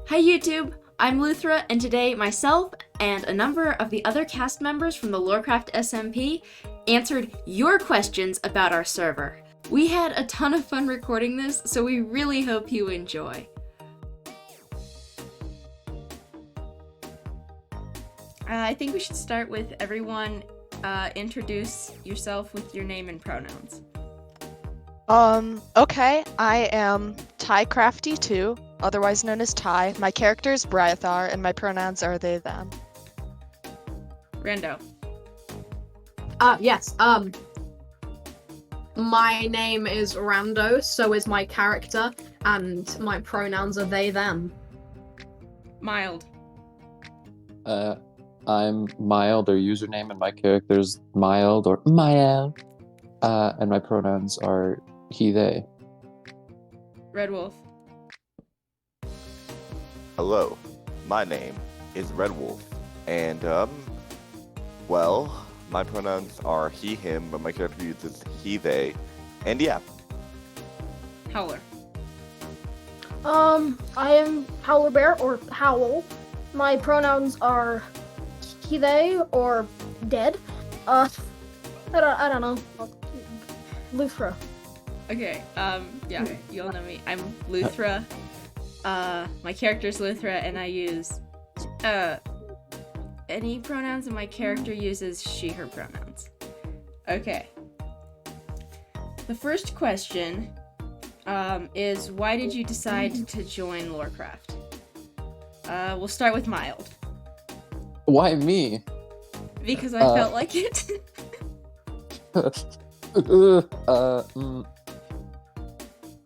Hi YouTube, I'm Luthra, and today myself and a number of the other cast members from the LoreCraft SMP answered your questions about our server. We had a ton of fun recording this, so we really hope you enjoy. I think we should start with everyone introduce yourself with your name and pronouns. Okay, I am TyCrafty2, otherwise known as Ty. My character is Brythar, and my pronouns are they, them. Rando. Yes, my name is Rando, so is my character, and my pronouns are they, them. Milde. I'm Mild, or username, and my character's Mild, or Mild. And my pronouns are he, they. Red Wolf. Hello, my name is Red Wolf, and, well, my pronouns are he, him, but my character uses he, they, and yeah. Howler. I am Howler Bear, or Howl. My pronouns are he, they, or dead. I don't know. Luthra. Okay, yeah, you all know me. I'm Luthra. My character's Luthra, and I use, any pronouns, and my character uses she, her pronouns. Okay. The first question, is why did you decide to join LoreCraft? We'll start with Mild. Why me? Because I felt like it.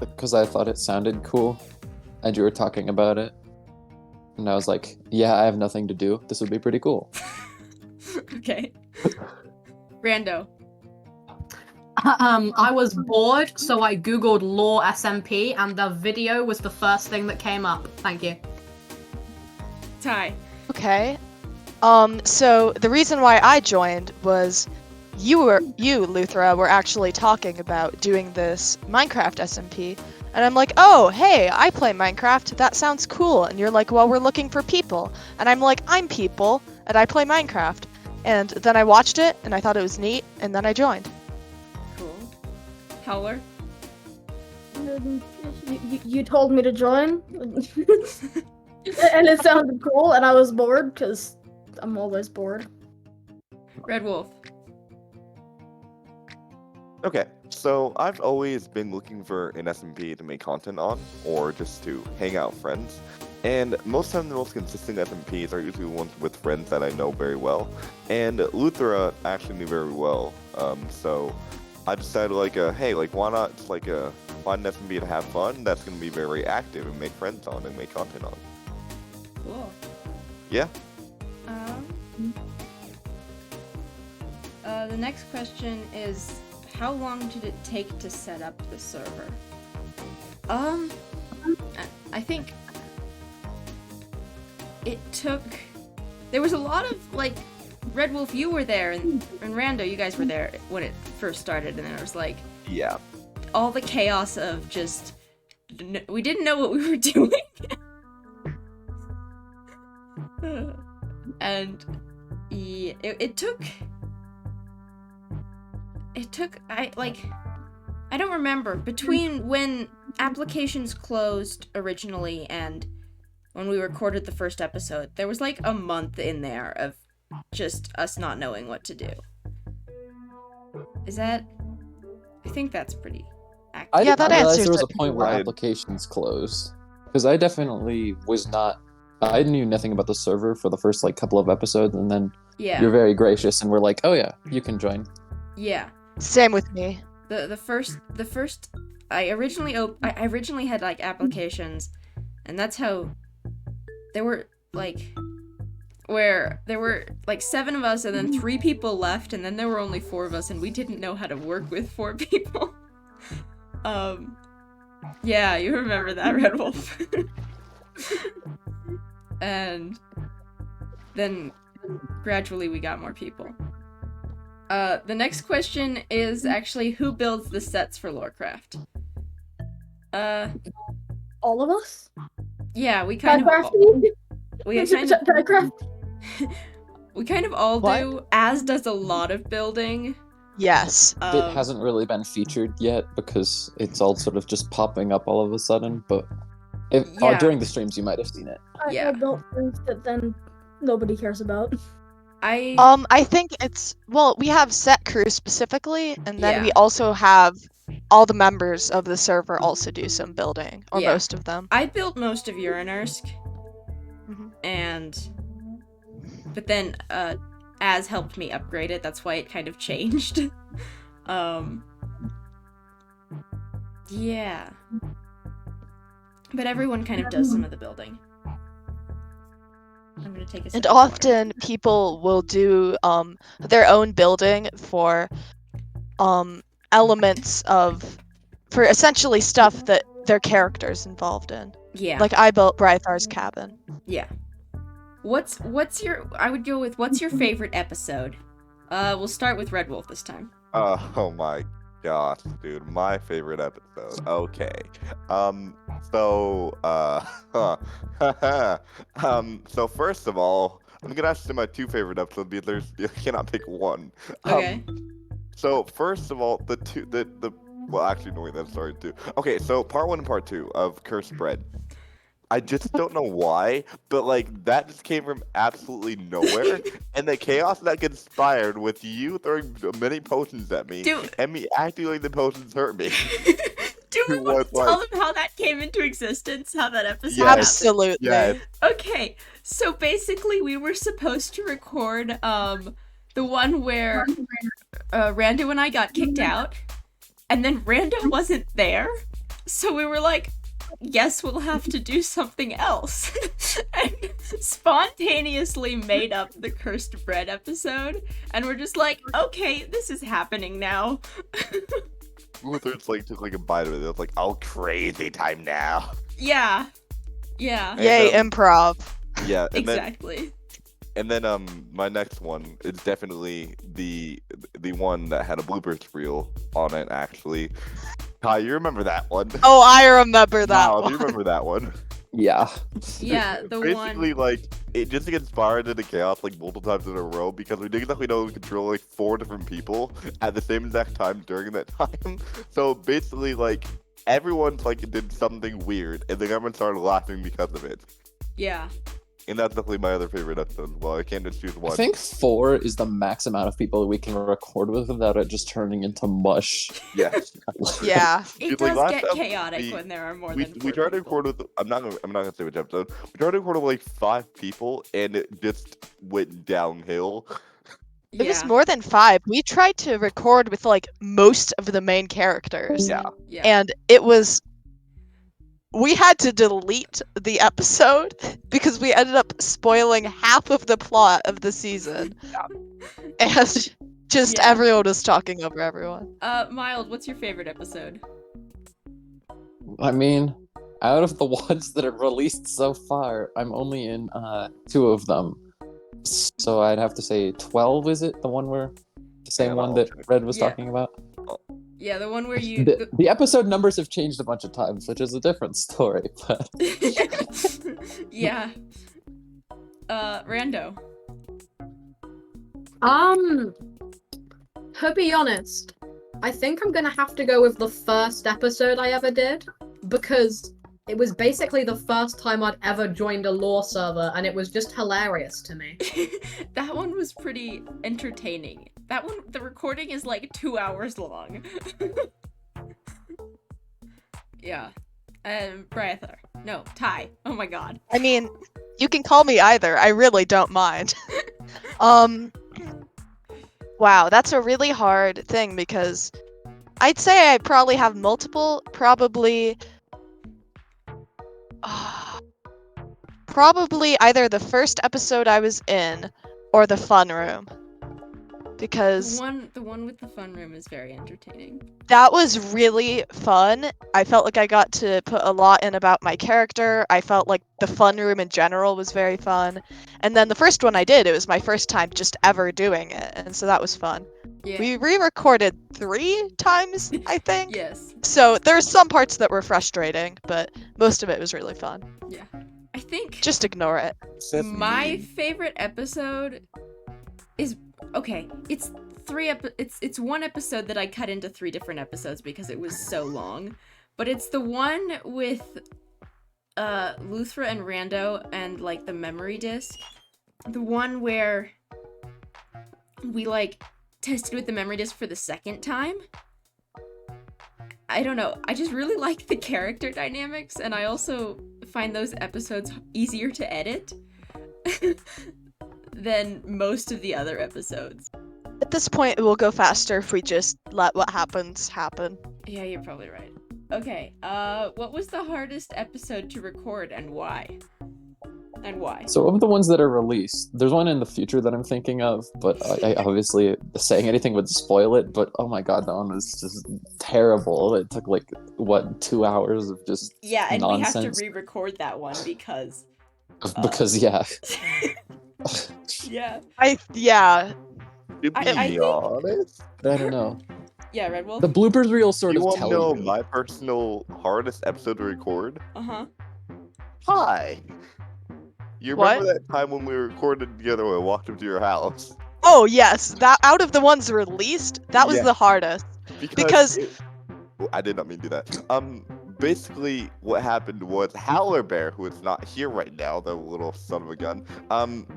Because I thought it sounded cool, and you were talking about it, and I was like, yeah, I have nothing to do. This would be pretty cool. Okay. Rando. I was bored, so I googled Lore SMP, and the video was the first thing that came up. Thank you. Ty. Okay. So the reason why I joined was you, Luthra, were actually talking about doing this Minecraft SMP, and I'm like, oh, hey, I play Minecraft, that sounds cool, and you're like, well, we're looking for people, and I'm like, I'm people, and I play Minecraft, and then I watched it, and I thought it was neat, and then I joined. Cool. Howler. You told me to join, and it sounded cool, and I was bored, because I'm always bored. Red Wolf. Okay, so I've always been looking for an SMP to make content on, or just to hang out with friends, and most of the time the most consistent SMPs are usually ones with friends that I know very well, and Luthra actually knew very well, so I decided, like, hey, like, why not just, like, find an SMP to have fun that's going to be very active and make friends on and make content on. Cool. Yeah. The next question is, how long did it take to set up the server? I think it took... There was a lot of, like, Red Wolf, you were there, and Rando, you guys were there when it first started, and then it was, like... Yeah. All the chaos of just... We didn't know what we were doing. And yeah, it took, I don't remember, between when applications closed originally and when we recorded the first episode, there was like a month in there of just us not knowing what to do. Is that, I think that's pretty accurate. Yeah, that I realized answers there was it. a point where applications closed, because I definitely was not... I knew nothing about the server for the first, like, couple of episodes, and then Yeah. you're very gracious, and we're like, oh yeah, you can join. Yeah. Same with me. The first I originally had like applications, and that's how there were like 7 of us, and then 3 people left, and then there were only 4 of us, and we didn't know how to work with 4 people. Yeah, you remember that, Red Wolf. And then gradually we got more people. The next question is actually, who builds the sets for LoreCraft? All of us? Yeah, we kind of Minecraft. we kind of all What? do. As does a lot of building. Yes. It hasn't really been featured yet because it's all sort of just popping up all of a sudden, but Yeah. during the streams you might have seen it. Yeah. I built things that then nobody cares about. I think it's we have set crew specifically, and then Yeah. we also have all the members of the server also do some building, or Yeah. most of them. I built most of Uranursk, Mhm. but then Az helped me upgrade it. That's why it kind of changed. Yeah. But everyone kind of does some of the building. I'm gonna take a sip And of water. often people will do their own building for elements for essentially stuff that their character's involved in. Yeah. Like I built Brythar's cabin. Yeah. What's your? I would go with what's your favorite episode? We'll start with Red Wolf this time. Oh my gosh, dude, my favorite episode. Okay. So first of all, I'm gonna ask you my two favorite episodes because you cannot pick one. Okay. So first of all, well, actually, no, wait, that's sorry too. Okay, so part 1 and part 2 of Cursed Bread. I just don't know why, but like that just came from absolutely nowhere, and the chaos that conspired with you throwing many potions at me, Dude. and me acting like the potions hurt me. Do we It want to was tell like- them how that came into existence? How that episode? Yes. happened? Absolutely. Yes. Okay, so basically we were supposed to record the one where Rando and I got kicked out, and then Rando wasn't there, so we were like, guess we'll have to do something else. And spontaneously made up the Cursed Bread episode, and we're just like, okay, this is happening now. Luthra took like a bite of it. It was like, oh, crazy time now. Yeah. Yeah. Yay, And, improv. Yeah, and Exactly. then my next one is definitely the one that had a bloopers reel on it. Actually, Kai, you remember that one? Oh, I remember that Wow, one. do you remember that one? Yeah. Yeah, the Basically, one. like, it just conspired into chaos, like, multiple times in a row, because we didn't exactly know we control, like, 4 different people at the same exact time during that time. So, basically, like, everyone's, like, did something weird, and then everyone started laughing because of it. Yeah. And that's definitely my other favorite episode. Well, I can't just choose one. I think 4 is the max amount of people we can record with without it just turning into mush. Yeah. Yeah. It Dude, like, does last get time chaotic when there are more we than we 4 tried to people. record with I'm not gonna say which episode. We tried to record with like 5 people, and it just went downhill. It was Yeah. more than 5. We tried to record with like most of the main characters. Yeah. Yeah. And it was we had to delete the episode because we ended up spoiling half of the plot of the season. And just Yeah. everyone was talking over everyone. Mild, what's your favorite episode? I mean, out of the ones that have released so far, I'm only in 2 of them. So I'd have to say 12, is it? The one where the same Yeah, one I'll that check. Red was Yeah. talking about? Yeah, the one where you. The episode numbers have changed a bunch of times, which is a different story, but Yeah. Rando. To be honest, I think I'm gonna have to go with the first episode I ever did, because it was basically the first time I'd ever joined a lore server, and it was just hilarious to me. That one was pretty entertaining. That one, the recording is like 2 hours long. Yeah. Bryther. No, Ty. Oh my god. I mean, you can call me either. I really don't mind. Wow, that's a really hard thing because I'd say I probably have multiple, probably either the first episode I was in or the fun room. Because The one with the fun room is very entertaining. that was really fun. I felt like I got to put a lot in about my character. I felt like the fun room in general was very fun. And then the first one I did, it was my first time just ever doing it, and so that was fun. Yeah. We re-recorded 3 times, I think. Yes. So there's some parts that were frustrating, but most of it was really fun. Yeah. I think Just ignore it. That's my mean. favorite episode is okay. It's it's one episode that I cut into 3 different episodes because it was so long. But it's the one with Luthra and Rando and like the memory disc. The one where we like tested with the memory disc for the second time. I don't know. I just really like the character dynamics, and I also find those episodes easier to edit than most of the other episodes. At this point, it will go faster if we just let what happens happen. Yeah, you're probably right. Okay, what was the hardest episode to record and why? And why? So of the ones that are released, there's one in the future that I'm thinking of, but I obviously saying anything would spoil it. But oh my god, that one was just terrible. It took like 2 hours of just Yeah, and nonsense. we have to re-record that one because yeah. yeah. Yeah. To be I think- honest, I don't know. Yeah, Red Wolf. The bloopers reel sort you of want to tell know you. my personal hardest episode to record? Uh-huh. Hi. You remember that time when we recorded together when I walked up to your house? Oh yes, that out of the ones released, that was Yeah. the hardest. Because- Well, I did not mean to do that. Basically, what happened was Howler Bear, who is not here right now, the little son of a gun.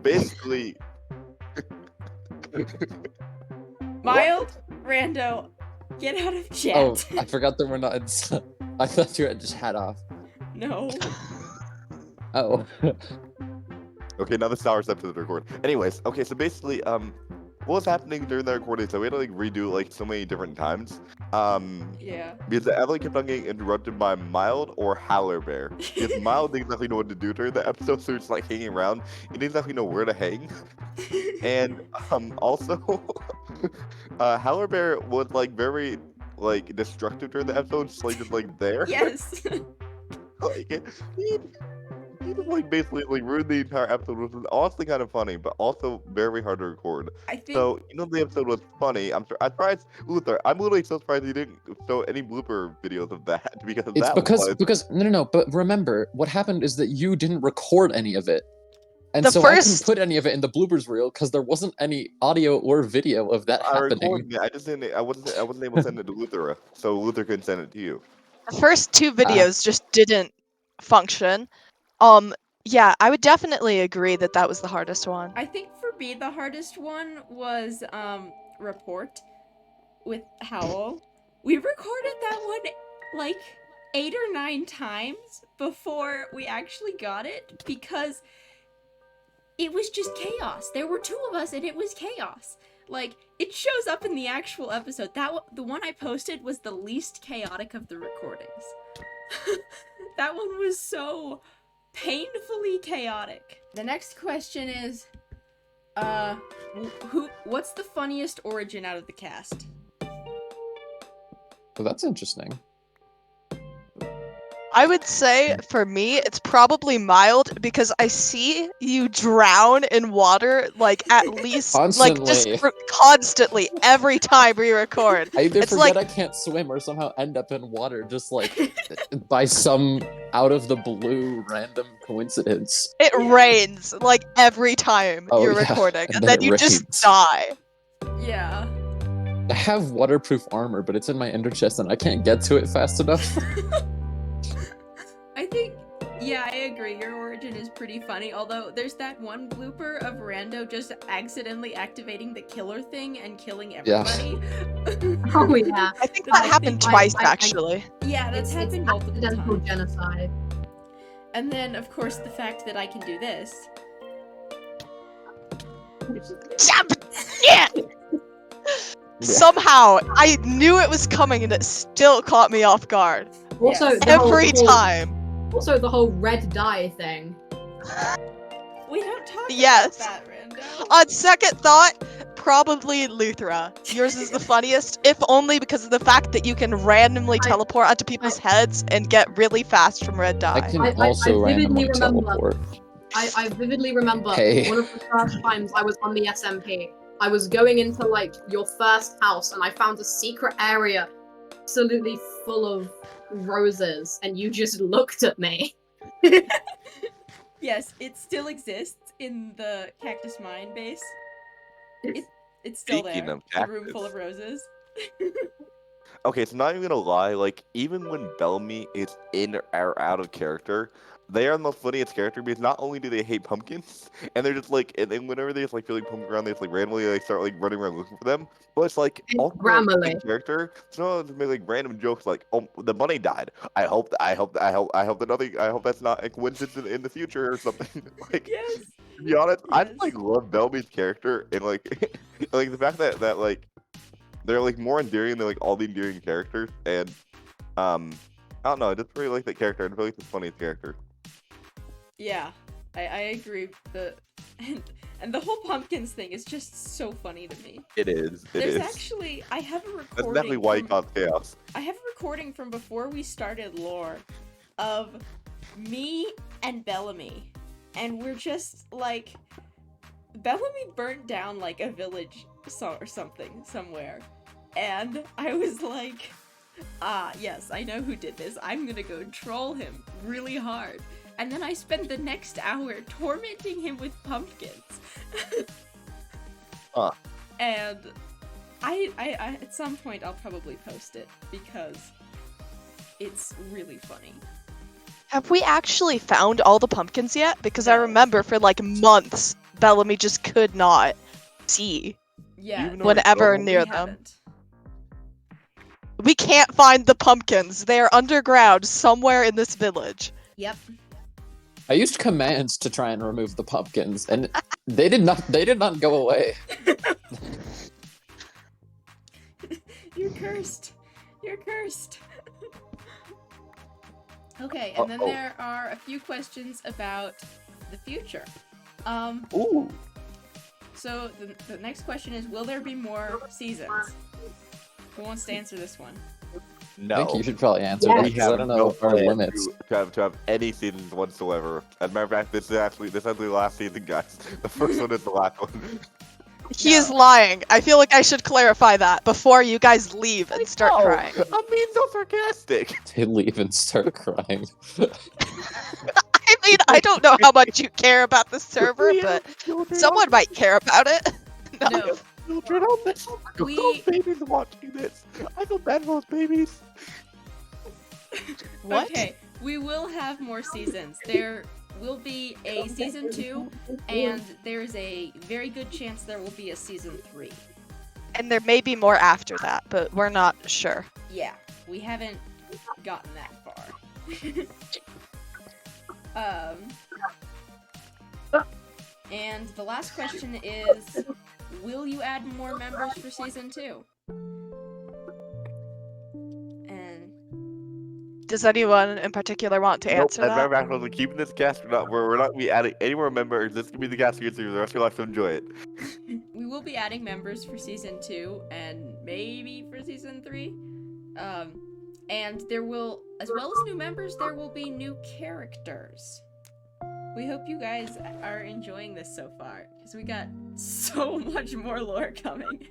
Basically, Mild, Rando, get out of chat. Oh, I forgot that we're not. I thought you had just hat off. No. Oh. okay, now this is our episode to record. Anyways, okay, so basically, what was happening during the recording? So we had to like redo it like so many different times. Yeah. Because Evelyn kept on getting interrupted by Mild or Howler Bear. Because Mild didn't exactly know what to do during the episode, so he's like hanging around. He didn't exactly know where to hang. And also, Howler Bear was like very like destructive during the episode, just like there. Yes. Like he was like basically like ruined the entire episode, which was honestly kind of funny, but also very hard to record. I think So the episode was funny. I'm surprised, Luthra. I'm literally so surprised you didn't show any blooper videos of that because It's that because was no. But remember, what happened is that you didn't record any of it, and The so I first- couldn't put any of it in the bloopers reel because there wasn't any audio or video of that I happening. recorded it. I just didn't. I wasn't able to send it to Luthra, so Luthra couldn't send it to you. The first 2 Ah. videos just didn't function. Yeah, I would definitely agree that that was the hardest one. I think for me the hardest one was Report with Howl. We recorded that one like 8 or 9 times before we actually got it because it was just chaos. There were 2 of us and it was chaos. Like, it shows up in the actual episode. The one I posted was the least chaotic of the recordings. That one was so painfully chaotic. The next question is, what's the funniest origin out of the cast? Well, that's interesting. I would say, for me, it's probably Mild, because I see you drown in water, like, at least, like, just Constantly. constantly, every time we record. I either It's forget like- I can't swim or somehow end up in water just like by some out of the blue random coincidence. It rains, like, every time Oh, you're yeah, recording, and and then then it you just rains. die. Yeah. I have waterproof armor, but it's in my ender chest and I can't get to it fast enough. I think, yeah, I agree. Your origin is pretty funny. Although there's that one blooper of Rando just accidentally activating the killer thing and killing Yeah. everybody. Oh yeah. I think Then that I happened think- twice, I- actually. Yeah, that's It's happened multiple accidental times. genocide. And then, of course, the fact that I can do this. Yeah! Somehow, I knew it was coming and it still caught me off guard. Also, Yes. Every time. Also, the whole red dye thing. We don't talk Yes. about that, Rando. On second thought, probably Luthra. Yours is the funniest, if only because of the fact that you can randomly teleport onto people's heads and get really fast from red I dye. can I also vividly randomly remember- teleport. I vividly remember Hey. one of the first times I was on the SMP. I was going into like your first house and I found a secret area absolutely full of roses and you just looked at me. Yes, it still exists in the cactus mine base. It's still Speaking there. of The room full cactus. of roses. Okay, so not even gonna lie, like even when Bellamy is in or out of character, they are the most funniest character because not only do they hate pumpkins, and they're just like, and then whenever they just like feel like pumpkin around, they just like randomly like start like running around looking for them. But it's like And also Grammarly. in character, so just make like random jokes like, "Oh, the bunny died. I hope that nothing. I hope that's not a coincidence in the future or something." Like, Yes. to be honest, I just Yes. like love Bellamy's character and like like the fact that like they're like more endearing than like all the endearing characters, and I don't know, I just really like that character. I feel like it's the funniest character. Yeah, I agree. And the whole pumpkins thing is just so funny to me. It is. There's actually, I have a That's recording. definitely why he from- caused chaos. I have a recording from before we started lore of me and Bellamy, and we're just like, Bellamy burnt down like a village or something somewhere, and I was like, yes, I know who did this. I'm gonna go troll him really hard. And then I spent the next hour tormenting him with pumpkins. And I at some point I'll probably post it because it's really funny. Have we actually found all the pumpkins yet? Because I No. remember for like months, Bellamy just could not see Yeah, Even though whatever it's near we them. haven't. We can't find the pumpkins. They are underground somewhere in this village. Yep. I used commands to try and remove the pumpkins, and they did not go away. You're cursed. You're cursed. Okay, and then Uh-oh. there are a few questions about the future. Ooh. So the next question is, will there be more seasons? Who wants to answer this one? No. I think you should probably answer Yeah, that we because I have don't no know our plan limits. to have any seasons whatsoever. As a matter of fact, this is the last season, guys. The first one is the last one. He is lying. I feel like I should clarify that before you guys leave and start No, crying. I'm being so sarcastic. They leave and start crying. I mean, I don't know how much you care about the server, but someone might care about it. No. Children on this. We- Those babies watching this. I feel bad for those babies. What? Okay, we will have more seasons. There will be a season 2, and there's a very good chance there will be a season 3. And there may be more after that, but we're not sure. Yeah, we haven't gotten that far. And the last question is, will you add more members for season 2? And Does anyone in particular want to answer As a matter of that? fact, we're keeping this cast. We're not gonna be adding any more members. This can be the cast you get through the rest of your life to enjoy it. we will be adding members for season 2 and maybe for season 3. And there will, as well as new members, there will be new characters. We hope you guys are enjoying this so far, because we got so much more lore coming.